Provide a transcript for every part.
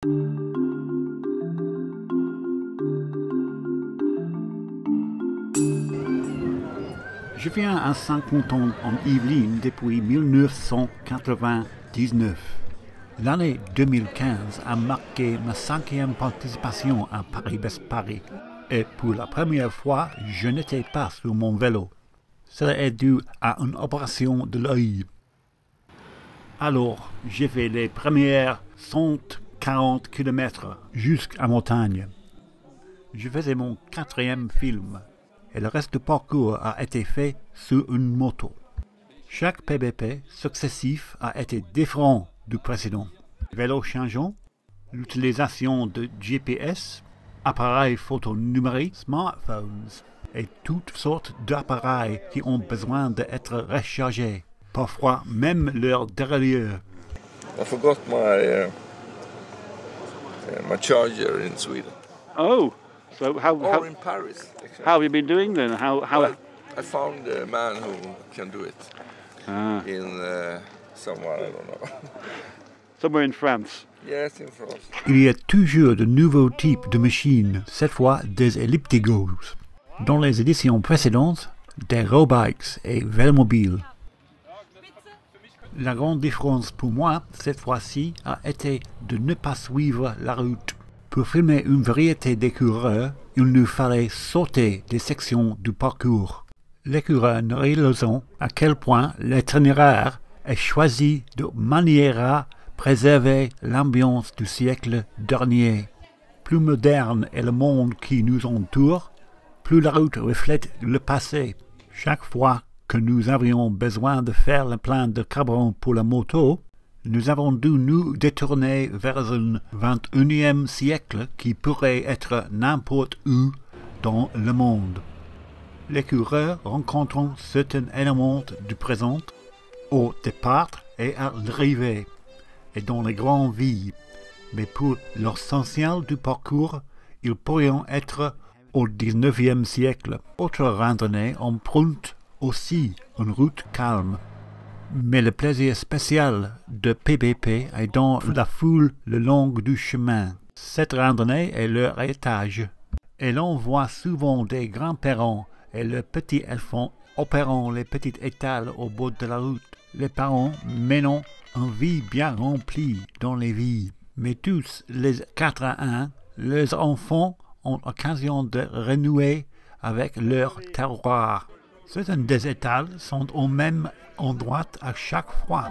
Je viens à Saint-Quentin en Yvelines depuis 1999. L'année 2015 a marqué ma 5e participation à Paris-Brest-Paris. Et pour la première fois, je n'étais pas sur mon vélo. Cela est dû à une opération de l'œil. Alors, j'ai fait les premières 140 km jusqu'à montagne. Je faisais mon 4e film et le reste du parcours a été fait sur une moto. Chaque PBP successif a été différent du précédent. Vélo changeant, l'utilisation de GPS, appareils photo numériques, smartphones et toutes sortes d'appareils qui ont besoin d'être rechargés, parfois même leur dérailleur. I forgot my charger in Sweden. Oh, so how in Paris. Actually. how have you been doing then? How? Well, I found a man who can do it in somewhere, I don't know. Somewhere in France. Yes, in France. Il y a toujours de nouveaux types de machines, cette fois des elliptigos. Dans les éditions précédentes, des road-bikes et vélomobiles. La grande différence pour moi, cette fois-ci, a été de ne pas suivre la route. Pour filmer une variété d'écureurs, il nous fallait sauter des sections du parcours. L'écureur ne réalisant à quel point l'itinéraire est choisi de manière à préserver l'ambiance du siècle dernier. Plus moderne est le monde qui nous entoure, plus la route reflète le passé. Chaque fois que nous avions besoin de faire le plein de carburant pour la moto, nous avons dû nous détourner vers un 21e siècle qui pourrait être n'importe où dans le monde. Les coureurs rencontrent certains éléments du présent au départ et à l'arrivée et dans les grandes villes, mais pour l'essentiel du parcours, ils pourraient être au 19e siècle. Autres randonnées empruntent aussi une route calme. Mais le plaisir spécial de PBP est dans la foule le long du chemin. Cette randonnée est leur héritage. Et l'on voit souvent des grands-parents et leurs petits enfants opérant les petites étals au bord de la route. Les parents menant une vie bien remplie dans les villes. Mais tous les 4 à 1, les enfants ont l'occasion de renouer avec leur terroir. Certains des étals sont au même endroit à chaque fois,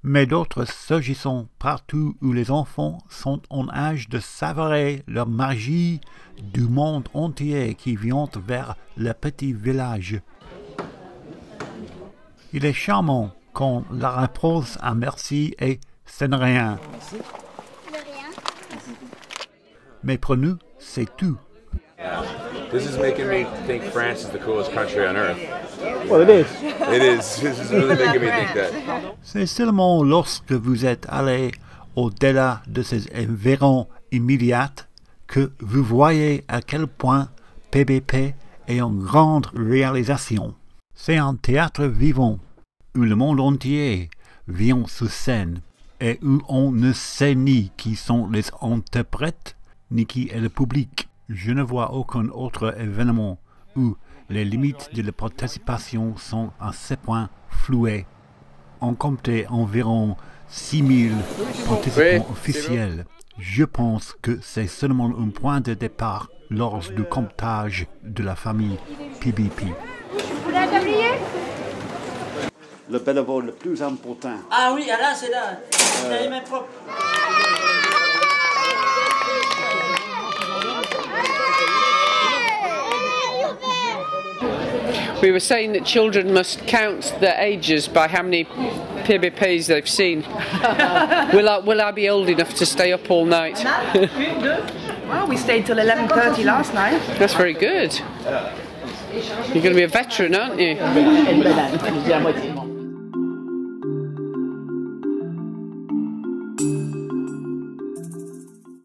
mais d'autres surgissent partout où les enfants sont en âge de savourer la magie du monde entier qui vient vers le petit village. Il est charmant quand la réponse à merci est « ce n'est rien ». Mais pour nous, c'est tout. This is making me think France is the coolest country on earth. Well, it is. It is. This is really making me think that. C'est seulement lorsque vous êtes allé au-delà de ces environs immédiats que vous voyez à quel point PBP est une grande réalisation. C'est un théâtre vivant où le monde entier vient sur scène et où on ne sait ni qui sont les interprètes ni qui est le public. Je ne vois aucun autre événement où les limites de la participation sont à ce point flouées. On comptait environ 6000 participants officiels. Je pense que c'est seulement un point de départ lors du comptage de la famille PBP. Vous voulez un tablier? Le bénévole le plus important. Ah oui, là c'est là. C'est les mêmes propres. We were saying that children must count their ages by how many PBPs they've seen. Will I be old enough to stay up all night? Well, we stayed till 11:30 last night. That's very good. You're going to be a veteran, aren't you?